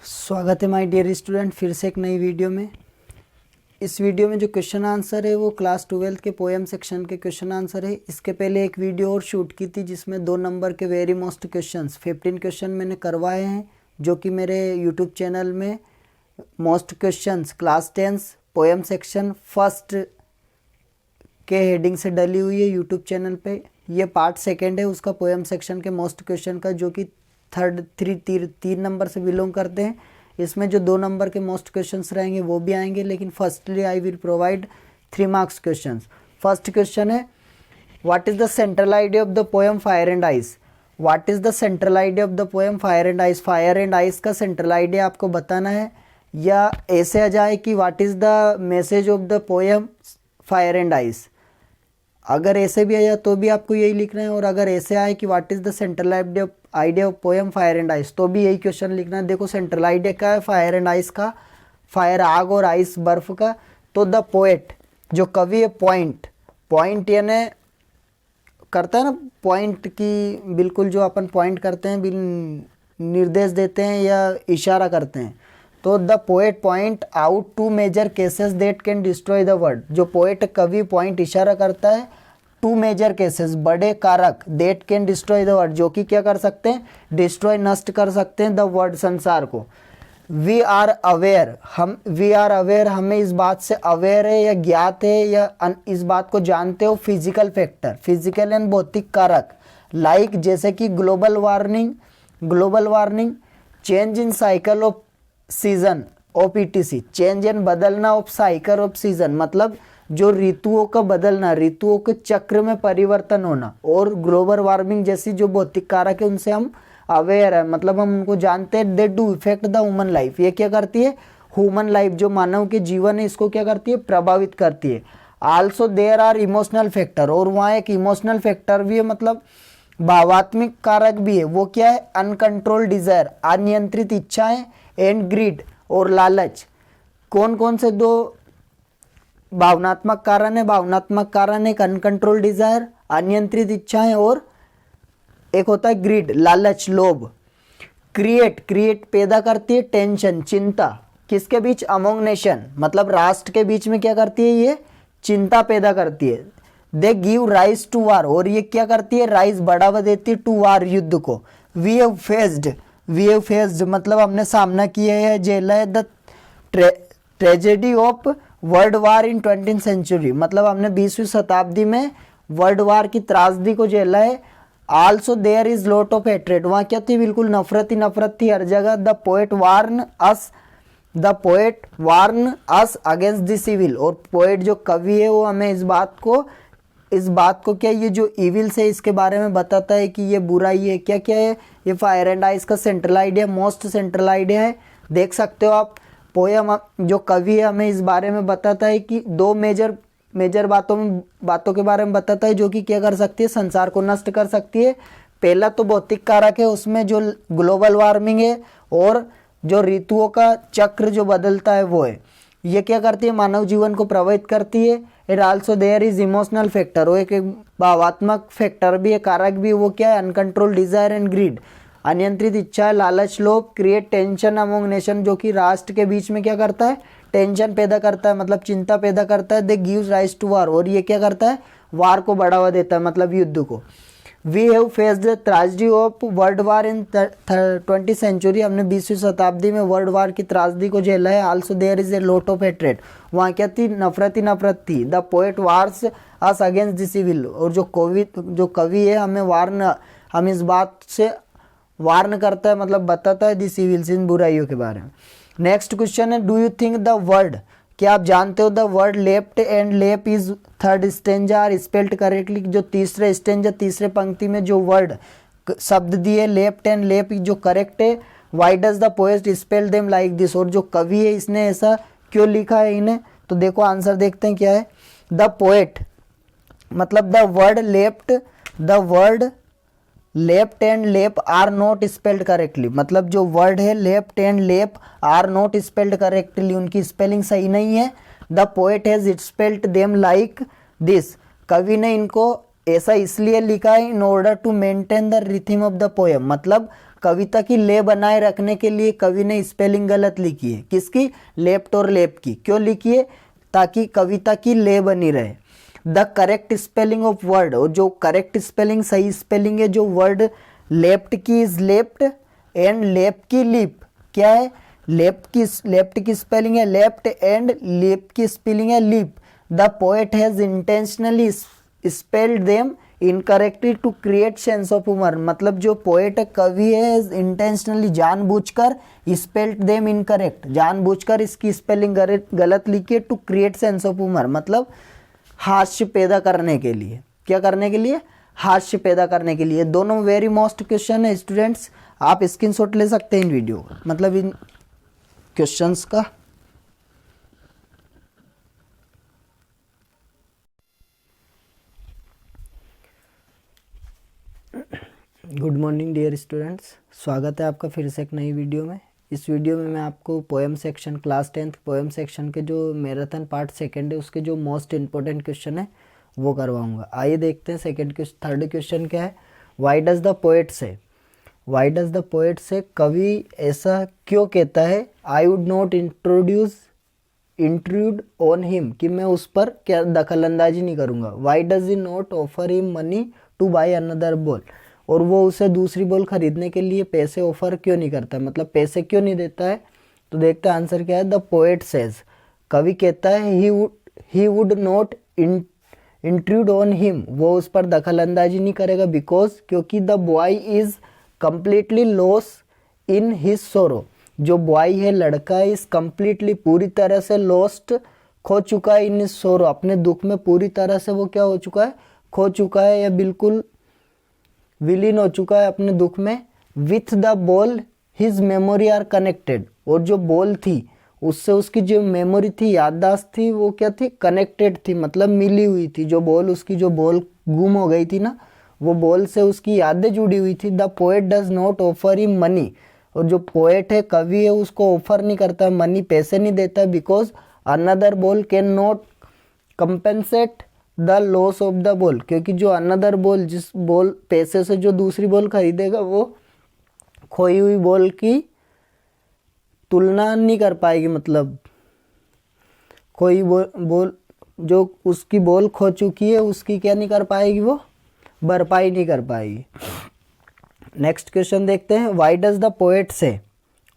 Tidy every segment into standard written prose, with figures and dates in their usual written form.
स्वागत है my dear student फिर से एक नई वीडियो में। इस वीडियो में जो क्वेश्चन आंसर है वो क्लास 12 के पोएम सेक्शन के क्वेश्चन आंसर है। इसके पहले एक वीडियो और शूट की थी जिसमें 2 नंबर के वेरी मोस्ट क्वेश्चंस 15 क्वेश्चन मैंने करवाए हैं, जो कि मेरे यूट्यूब चैनल में most questions class 10 poem section first के हेडिंग से डली हुई है यूट्यूब चैनल पे। ये पार्ट सेकेंड है उसका पोएम सेक्शन के मोस्ट क्वेश्चन का, जो कि तीन नंबर से बिलोंग करते हैं। इसमें जो 2 नंबर के मोस्ट क्वेश्चंस रहेंगे वो भी आएंगे, लेकिन firstly I will provide 3 marks questions. First question है, what is the central idea of the poem Fire and Ice. What is the central idea of the poem Fire and Ice. Fire and Ice का central idea आपको बताना है, या ऐसे आ जाए कि what is the message of the poem Fire and Ice. अगर ऐसे भी आया तो भी आपको यही लिखना है, और अगर ऐसे आए कि what is the central idea of poem Fire and ice तो भी यही क्वेश्चन लिखना है। देखो सेंट्रल आइडिया क्या है फायर एंड आइस का, फायर आग और आइस बर्फ का। तो द पोएट जो कवि है, पॉइंट यानी करता है ना पॉइंट की, बिल्कुल जो अपन पॉइंट करते हैं निर्देश देते हैं या इशारा करते हैं। तो the poet point out 2 major causes that can destroy the world. जो पोएट कवि पॉइंट इशारा करता है 2 मेजर केसेस, बड़े कारक, that can destroy the world, जो कि क्या कर सकते हैं, डिस्ट्रॉय नष्ट कर सकते हैं द वर्ल्ड, संसार को। वी आर अवेयर, हमें इस बात से अवेयर है या ज्ञात है या इस बात को जानते हो। फिजिकल फैक्टर, फिजिकल एंड भौतिक कारक, लाइक जैसे कि global warning, change in cycle off season OPTC, change in बदलना ऑफ साइकिल ऑफ सीजन, मतलब जो ऋतुओं का बदलना, ऋतुओं के चक्र में परिवर्तन होना। और ग्लोबल वार्मिंग जैसी जो भौतिक कारक है उनसे हम अवेयर है, मतलब हम उनको जानते हैं। They do effect the human life, ये क्या करती है, ह्यूमन लाइफ जो मानव के जीवन है इसको क्या करती है, प्रभावित करती है। Also there are emotional factor, और वहाँ एक इमोशनल फैक्टर भी है, मतलब भावात्मक कारक भी है। वो क्या है, अनकंट्रोल्ड डिजायर, अनियंत्रित इच्छाएं, एंड ग्रीड और लालच। कौन कौन से 2 भावनात्मक कारण है, भावनात्मक कारण एक अनकंट्रोल्ड डिजायर, अनियंत्रित इच्छाएं, और एक होता है ग्रीड, लालच, लोभ। क्रिएट पैदा करती है टेंशन, चिंता, किसके बीच, अमोंग नेशन, मतलब राष्ट्र के बीच में क्या करती है, ये चिंता पैदा करती है। दे गिव राइज टू वार, और ये क्या करती है, राइज बढ़ावा देती है टू वार, युद्ध को। वी हैव फेस्ड मतलब हमने सामना किया है, झेला है the tragedy of world war in 20th century, मतलब हमने 20वीं शताब्दी में वर्ल्ड वार की त्रासदी को झेला है। Also there is lot of hatred, वहाँ क्या थी, बिल्कुल नफरत थी हर जगह। The poet warn us against the civil, और पोएट जो कवि है वो हमें इस बात को क्या, ये जो इविल से इसके बारे में बताता है कि ये बुराई है। क्या क्या है, ये फायर एंड आइस का central idea, most central idea है। देख सकते हो आप, पोयम जो कवि है हमें इस बारे में बताता है कि 2 मेजर बातों के बारे में बताता है, जो कि क्या कर सकती है, संसार को नष्ट कर सकती है। पहला तो भौतिक कारक है, उसमें जो ग्लोबल वार्मिंग है, और जो ऋतुओं का चक्र जो बदलता है वो है। ये क्या करती है, मानव जीवन को प्रभावित करती है। It also there is emotional factor, वो एक भावात्मक फैक्टर भी है, कारक भी। वो क्या है, अनकंट्रोल्ड डिजायर एंड ग्रीड, अनियंत्रित इच्छा, लालच, लोभ। क्रिएट टेंशन अमोंग नेशन, जो कि राष्ट्र के बीच में क्या करता है, टेंशन पैदा करता है, मतलब चिंता पैदा करता है। दे गिव्स राइज टू वार, और ये क्या करता है, वार को बढ़ावा देता है, मतलब युद्ध को। We have faced the tragedy of world war in 20th century, हमने 20वीं शताब्दी में वर्ल्ड वार की त्रासदी को झेला है। Also there is a lot of hatred, वहाँ क्या थी, नफरत थी। The poet warns us against the civil, और जो कवि है हम इस बात से वार्न करता है, मतलब बताता है दी सिविल्स, इन बुराइयों के बारे में। नेक्स्ट क्वेश्चन है, do you think the word, क्या आप जानते हो the word left and lep is third stanza are spelled correctly. जो तीसरे स्टेंजा, तीसरे पंक्ति में जो वर्ड शब्द दिए लेफ्ट एंड लेप जो करेक्ट है। Why does the poet spell them like this, और जो कवि है इसने ऐसा क्यों लिखा है इन्हें। तो देखो आंसर देखते हैं क्या है। द पोएट मतलब the word left and lep are not spelled correctly, मतलब जो वर्ड है left and lep are not spelled correctly, उनकी स्पेलिंग सही नहीं है। The poet has spelled them like this, कवि ने इनको ऐसा इसलिए लिखा है in order to maintain the rhythm of the poem, मतलब कविता की ले बनाए रखने के लिए कवि ने स्पेलिंग गलत लिखी है। किसकी? लेफ्ट और लेफ्ट की। क्यों लिखी है? ताकि कविता की ले बनी रहे। The correct spelling of word, और जो करेक्ट स्पेलिंग, सही स्पेलिंग है जो वर्ड लेफ्ट की इज लेफ्ट एंड लेफ्ट की लिप। क्या है? लेफ्ट की स्पेलिंग है लेफ्ट एंड लिप की स्पेलिंग है lip. The poet has intentionally spelled them incorrectly to create sense of humour. मतलब जो पोएट है, कवि है, इंटेंशनली जानबूझकर स्पेल्ड देम इनकरेक्ट, जानबूझकर इसकी स्पेलिंग गलत लिखी है to create sense of humour, मतलब हास्य पैदा करने के लिए। क्या करने के लिए? हास्य पैदा करने के लिए। दोनों वेरी मोस्ट क्वेश्चन है स्टूडेंट्स, आप स्क्रीनशॉट ले सकते हैं इन वीडियो का, मतलब इन क्वेश्चंस का। गुड मॉर्निंग डियर स्टूडेंट्स, स्वागत है आपका फिर से एक नई वीडियो में। इस वीडियो में मैं आपको poem section, class 10th poem section के जो मैराथन पार्ट सेकंड है उसके जो मोस्ट इंपॉर्टेंट क्वेश्चन है वो करवाऊंगा। आइए देखते हैं थर्ड क्वेश्चन क्या है। वाई डज द पोएट से, वाई डज द पोएट से, कवि ऐसा क्यों कहता है? I would not intrude on him, कि मैं उस पर क्या दखल अंदाजी नहीं करूँगा। Why does he not offer him money two by another ball, और वो उसे दूसरी बॉल खरीदने के लिए पैसे ऑफर क्यों नहीं करता, मतलब पैसे क्यों नहीं देता है। तो देखते हैं आंसर क्या है। द पोएट सेज, कवि कहता है he would not intrude on him, वो उस पर दखल अंदाजी नहीं करेगा, बिकॉज, क्योंकि the boy is completely loss in his सोरो, जो बॉय है, लड़का, इज कंप्लीटली पूरी तरह से लॉस्ट, खो चुका है, इन हिज सोरो, अपने दुख में पूरी तरह से वो क्या हो चुका है? खो चुका है, या बिल्कुल विलीन हो चुका है अपने दुख में। With the ball his memory are connected, और जो बॉल थी उससे उसकी जो मेमोरी थी, याददाश्त थी, वो क्या थी? कनेक्टेड थी, मतलब मिली हुई थी। जो बॉल, उसकी जो बॉल गुम हो गई थी ना, वो बॉल से उसकी यादें जुड़ी हुई थी। The poet does not offer him money, और जो पोएट है, कवि है, उसको ऑफर नहीं करता मनी, पैसे नहीं देता, because another ball can not compensate the loss of the ball, क्योंकि जो अनदर बॉल, जिस बॉल पैसे से जो दूसरी बॉल खरीदेगा, वो खोई हुई बॉल की तुलना नहीं कर पाएगी, मतलब कोई बॉल जो उसकी बॉल खो चुकी है उसकी क्या नहीं कर पाएगी, वो भरपाई नहीं कर पाएगी। नेक्स्ट क्वेश्चन देखते हैं। व्हाई डज द पोएट से,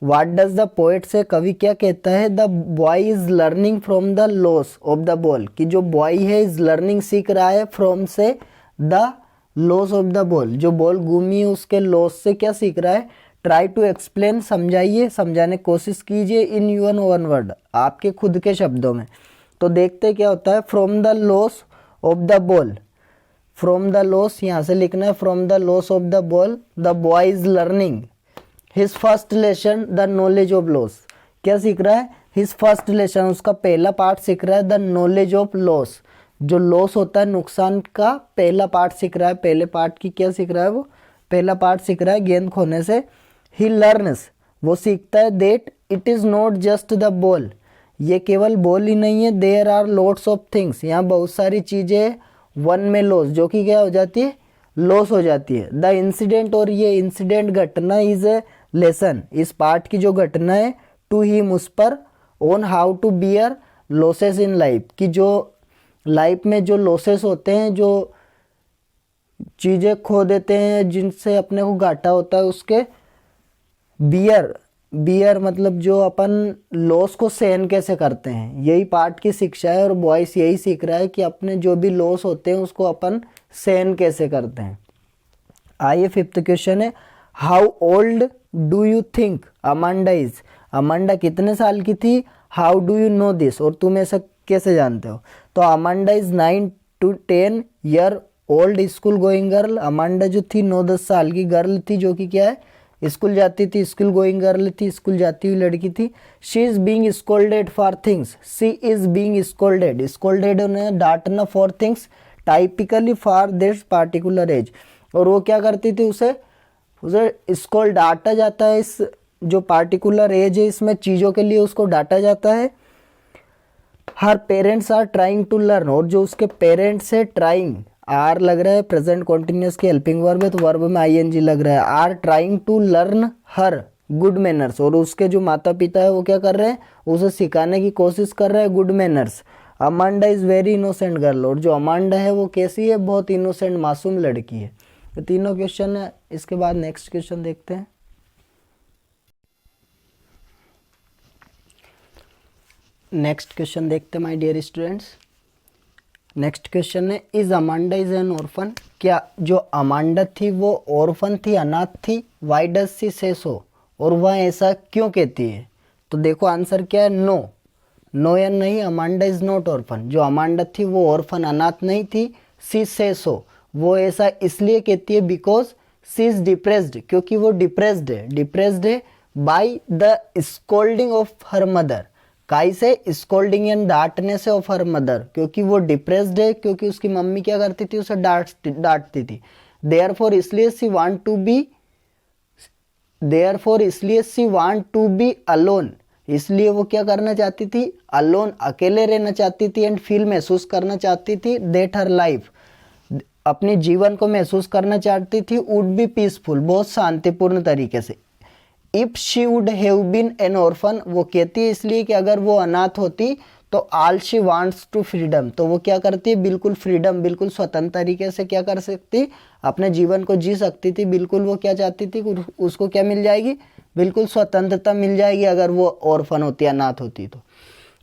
व्हाट डज द पोएट से, कवि क्या कहता है? The boy is learning from the loss of the ball, कि जो बॉय है इज लर्निंग, सीख रहा है, फ्रॉम से, the loss of the ball, जो बॉल घूमी उसके लॉस से क्या सीख रहा है? ट्राई टू एक्सप्लेन, समझाइए, समझाने की कोशिश कीजिए, इन यूर ओन वर्ड, आपके खुद के शब्दों में। तो देखते क्या होता है। From the loss of the ball, from the loss यहाँ से लिखना है, from the loss of the ball the boy is learning his first lesson the knowledge of loss. क्या सीख रहा है? हिज फर्स्ट लेसन, उसका पहला पार्ट सीख रहा है, द नॉलेज ऑफ लॉस, जो लॉस होता है, नुकसान का पहला पार्ट सीख रहा है। पहले पार्ट की क्या सीख रहा है? वो पहला पार्ट सीख रहा है गेंद खोने से। ही लर्नस, वो सीखता है, that it is not just the ball, ये केवल बॉल ही नहीं है, there are lots of things, यहाँ बहुत सारी चीज़ें, वन में लॉस, जो कि क्या हो जाती है? लॉस हो जाती है। द इंसिडेंट, और ये इंसिडेंट, घटना, इज ए लेसन, इस पार्ट की जो घटना है, टू हिम, उस पर, on how to bear losses in life, कि जो लाइफ में जो लॉसेस होते हैं, जो चीज़ें खो देते हैं, जिनसे अपने को घाटा होता है, उसके बियर मतलब जो अपन लॉस को सहन कैसे करते हैं, यही पार्ट की शिक्षा है। और बॉयस यही सीख रहा है कि अपने जो भी लॉस होते हैं उसको अपन सहन कैसे करते हैं। आइए फिफ्थ क्वेश्चन है। How old do you think Amanda is, Amanda कितने साल की थी? How do you know this, और तुम ऐसा कैसे जानते हो? तो Amanda is 9 to 10 year old school going girl. Amanda जो थी 9-10 साल की गर्ल थी, जो कि क्या है? स्कूल जाती थी, स्कूल गोइंग गर्ल थी, स्कूल जाती हुई लड़की थी। She is being scolded for things, she is being scolded, scolded उन्हें डांटना, for things typically for this particular age, और वो क्या करती थी? उसे स्कोल्ड, डांटा जाता है, इस जो पार्टिकुलर एज है इसमें चीज़ों के लिए उसको डांटा जाता है। हर parents are trying to learn, और जो उसके पेरेंट्स है ट्राइंग, आर लग रहा है, प्रेजेंट कॉन्टिन्यूस की हेल्पिंग वर्ब है तो वर्ब में आईएनजी लग रहा है। Are trying to learn her good manners, और उसके जो माता पिता है वो क्या कर रहे हैं, उसे सिखाने की कोशिश कर रहे हैं good manners. Amanda is very innocent girl, और जो अमांडा है वो कैसी है, बहुत इनोसेंट मासूम लड़की है। तो तीनों क्वेश्चन है। इसके बाद नेक्स्ट क्वेश्चन देखते हैं। नेक्स्ट क्वेश्चन देखते हैं my dear students. Next question है is Amanda is an orphan, क्या जो अमांडा थी वो ऑर्फन थी, अनाथ थी। वाई डज सी से सो, और वह ऐसा क्यों कहती है। तो देखो आंसर क्या है, नो। नो या नहीं, अमांडा इज नॉट ऑर्फन। जो अमांडा थी वो ऑर्फन अनाथ नहीं थी। सी से सो, वो ऐसा इसलिए कहती है बिकॉज सी इज डिप्रेस्ड, क्योंकि वो डिप्रेस्ड है। डिप्रेस्ड है by the scolding of her mother, काई से, स्कोल्डिंग एंड डांटने से ऑफ हर मदर, क्योंकि वो डिप्रेस्ड है क्योंकि उसकी मम्मी क्या करती थी, उसे डांटती थी। देयरफॉर इसलिए she want to be, therefore इसलिए she want to be alone, इसलिए वो क्या करना चाहती थी, अलोन, अकेले रहना चाहती थी। एंड फील, महसूस करना चाहती थी, दैट हर लाइफ, अपने जीवन को महसूस करना चाहती थी, वुड बी पीसफुल, बहुत शांतिपूर्ण तरीके से। If she would have been an orphan, वो कहती है इसलिए कि अगर वो अनाथ होती तो all she wants to freedom, तो वो क्या करती है, बिल्कुल फ्रीडम, बिल्कुल स्वतंत्र तरीके से क्या कर सकती, अपने जीवन को जी सकती थी। बिल्कुल वो क्या चाहती थी, उसको क्या मिल जाएगी, बिल्कुल स्वतंत्रता मिल जाएगी अगर वो ऑर्फन होती, अनाथ होती तो।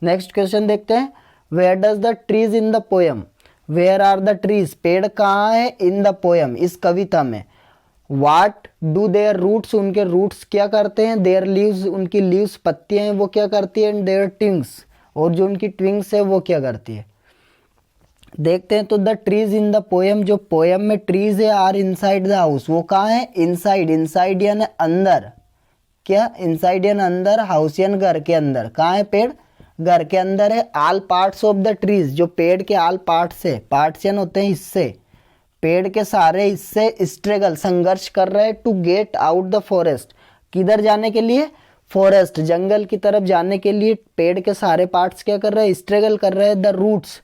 नेक्स्ट क्वेश्चन देखते हैं। Where does the trees in the poem, where are the trees, पेड़ कहाँ है, इन द पोएम, इस कविता में। वाट डू देयर रूट्स, उनके रूट्स क्या करते हैं, देयर लीव्स, उनकी लीव्स पत्तियां हैं वो क्या करती है, एंड देयर ट्विंग्स, और जो उनकी ट्विंग्स है वो क्या करती है। देखते हैं तो the trees in the poem, जो पोएम में ट्रीज है, आर इनसाइड द हाउस, वो कहाँ है, इनसाइड, इनसाइड यानी अंदर, क्या, इनसाइड यानी अंदर, हाउस यानी घर के अंदर। कहाँ है पेड़, घर के अंदर है। All parts of the trees, जो पेड़ के ऑल पार्ट्स है, पार्ट्स यानी होते हैं हिस्से, पेड़ के सारे हिस्से स्ट्रगल, संघर्ष कर रहे हैं, to get out the forest, किधर जाने के लिए, फॉरेस्ट, जंगल की तरफ जाने के लिए पेड़ के सारे पार्ट्स क्या कर रहे हैं, स्ट्रगल कर रहे हैं। द रूट्स,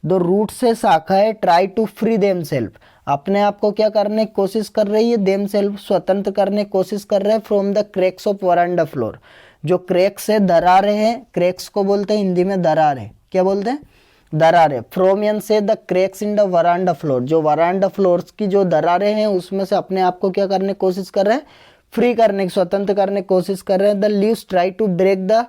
दो रूट से शाखा है, try to free them self, अपने आप को क्या करने की कोशिश कर रही है, देम सेल्फ, स्वतंत्र करने की कोशिश कर रहे हैं, from the cracks of veranda floor, जो क्रैक्स है, दरारें हैं, क्रैक्स को बोलते हैं हिंदी में दरारें, क्या बोलते हैं, दरारें। फ्रोमियन से the cracks in the veranda floor, जो वरांडा फ्लोर्स की जो दरारें हैं उसमें से अपने आप को क्या करने की कोशिश कर रहे हैं, फ्री करने की, स्वतंत्र करने की कोशिश कर रहे हैं। The leaves try to break the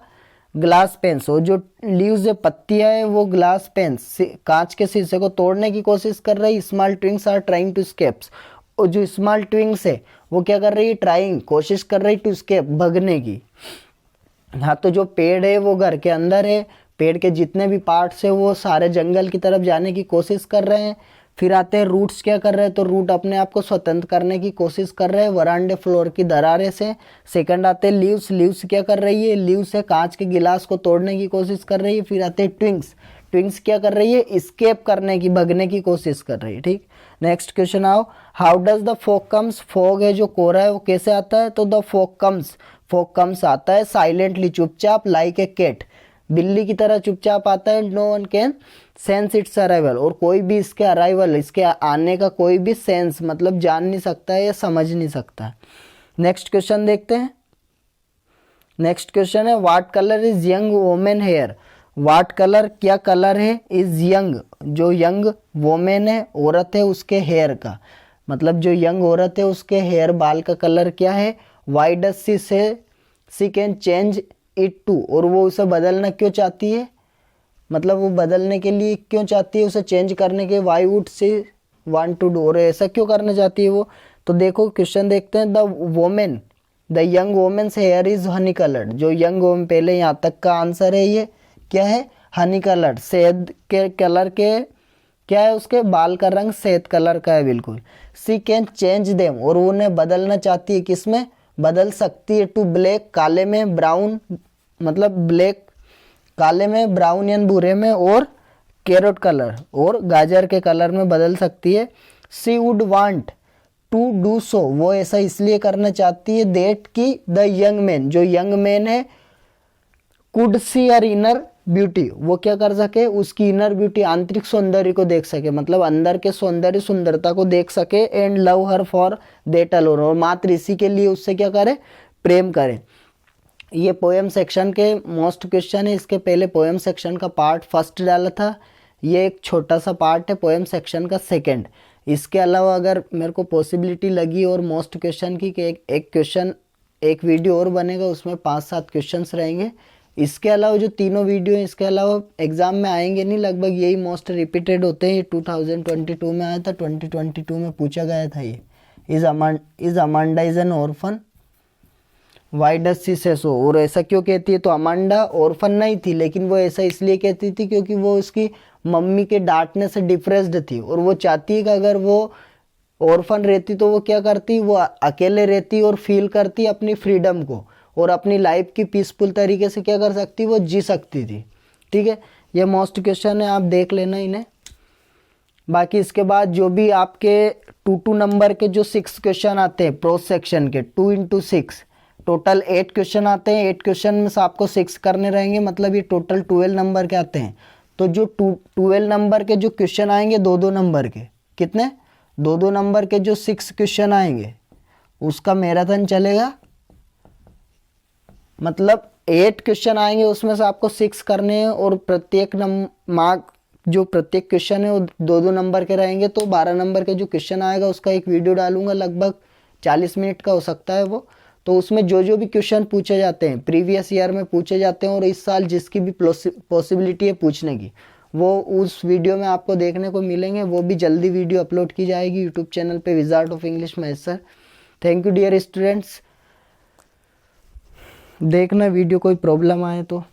glass panes, और जो लीव्स है, पत्तियां है, वो ग्लास पेन्स, कांच के शीशे को तोड़ने की कोशिश कर रही है। Small twigs are trying to escapes, और जो स्मॉल ट्विंग्स है वो क्या कर रही है, ट्राइंग, कोशिश कर रही, टू स्केप, भगने की। हाँ, तो जो पेड़ है वो घर के अंदर है, पेड़ के जितने भी पार्ट्स है वो सारे जंगल की तरफ जाने की कोशिश कर रहे हैं। फिर आते हैं रूट्स, क्या कर रहे हैं, तो रूट अपने आप को स्वतंत्र करने की कोशिश कर रहे हैं वरांडे फ्लोर की दरारें से। सेकंड आते हैं लीव्स, लीव्स क्या कर रही है, लीव्स से कांच के गिलास को तोड़ने की कोशिश कर रही है। फिर आते हैं ट्विंग्स, ट्विंग्स क्या कर रही है, स्केप करने की, भगने की कोशिश कर रही है। ठीक, नेक्स्ट क्वेश्चन आओ। How does the fog comes, fog है जो कोहरा है वो कैसे आता है, तो the fog comes, fog comes आता है साइलेंटली, चुपचाप, लाइक ए कैट, बिल्ली की तरह चुपचाप आता है। No one can sense its arrival, और कोई भी इसके अराइवल, इसके आने का कोई भी सेंस, मतलब जान नहीं सकता है या समझ नहीं सकता। नेक्स्ट क्वेश्चन देखते हैं। नेक्स्ट क्वेश्चन है what colour is young women hair, what colour, क्या कलर है, इज यंग, जो यंग वोमेन है, औरत है, उसके हेयर का, मतलब जो यंग औरत है उसके हेयर, बाल का कलर क्या है। वाई डज सी से सी कैन चेंज इट टू, और वो उसे बदलना क्यों चाहती है, मतलब वो बदलने के लिए क्यों चाहती है, उसे चेंज करने के, why would she want to do, और ऐसा क्यों करना चाहती है वो। तो देखो क्वेश्चन देखते हैं। The women, the young women's here is Honey coloured, जो यंग वोमेन, पहले यहाँ तक का आंसर है ये क्या है, हनी कलर्ड, शहद के कलर के, क्या है, उसके बाल का रंग शहद कलर का है बिल्कुल। सी कैन चेंज देम, और वो उन्हें बदलना चाहती है, किसमें, बदल सकती है, टू ब्लैक, काले में, ब्राउन मतलब ब्लैक काले में, ब्राउन यानी भूरे में, और कैरोट कलर और गाजर के कलर में बदल सकती है। She would want to do so, वो ऐसा इसलिए करना चाहती है, दैट की द यंग मैन, जो यंग मैन है, could see her inner beauty, वो क्या कर सके, उसकी इनर ब्यूटी, आंतरिक सौंदर्य को देख सके, मतलब अंदर के सौंदर्य सुंदरता को देख सके। And love her for that alone, और मात्र इसी के लिए उससे क्या करे, प्रेम करे। ये पोएम सेक्शन के मोस्ट क्वेश्चन है। इसके पहले पोएम सेक्शन का पार्ट फर्स्ट डाला था, ये एक छोटा सा पार्ट है पोएम सेक्शन का सेकंड। इसके अलावा अगर मेरे को पॉसिबिलिटी लगी और मोस्ट क्वेश्चन की कि एक क्वेश्चन एक वीडियो और बनेगा, उसमें 5-7 क्वेश्चंस रहेंगे। इसके अलावा जो तीनों वीडियो हैं इसके अलावा एग्जाम में आएंगे नहीं, लगभग यही मोस्ट रिपीटेड होते हैं। ये 2022 में आया था, 2022 में पूछा गया था ये, is Amanda is an orphan, why does she से सो। और ऐसा क्यों कहती है, तो अमांडा ऑर्फन नहीं थी, लेकिन वो ऐसा इसलिए कहती थी क्योंकि वो उसकी मम्मी के डांटने से डिप्रेस्ड थी, और वो चाहती है कि अगर वो ऑर्फन रहती तो वो क्या करती, वो अकेले रहती और फील करती अपनी फ्रीडम को, और अपनी लाइफ की पीसफुल तरीके से क्या कर सकती, वो जी सकती थी। ठीक है, ये मोस्ट क्वेश्चन है, आप देख लेना इन्हें। बाकी इसके बाद जो भी आपके 2 नंबर के जो 6 क्वेश्चन आते हैं प्रोज सेक्शन के, 2 into 6 टोटल 8 क्वेश्चन आते हैं। 8 क्वेश्चन में से आपको 6 करने रहेंगे, मतलब ये टोटल 12 नंबर के आते हैं। तो जो 12 नंबर के जो क्वेश्चन आएंगे 2-2 नंबर के, कितने, 2-2 नंबर के जो 6 क्वेश्चन आएंगे उसका मैराथन चलेगा, मतलब 8 क्वेश्चन आएंगे उसमें से आपको 6 करने हैं, और प्रत्येक मार्क जो प्रत्येक क्वेश्चन है वो 2-2 नंबर के रहेंगे। तो 12 नंबर के जो क्वेश्चन आएगा उसका एक वीडियो डालूंगा, लगभग 40 मिनट का हो सकता है वो। तो उसमें जो भी क्वेश्चन पूछे जाते हैं प्रीवियस ईयर में पूछे जाते हैं, और इस साल जिसकी भी पॉसिबिलिटी है पूछने की, वो उस वीडियो में आपको देखने को मिलेंगे। वो भी जल्दी वीडियो अपलोड की जाएगी यूट्यूब चैनल पे, wizard of English Mahesh sir. Thank you dear students. देखना वीडियो कोई प्रॉब्लम आए तो।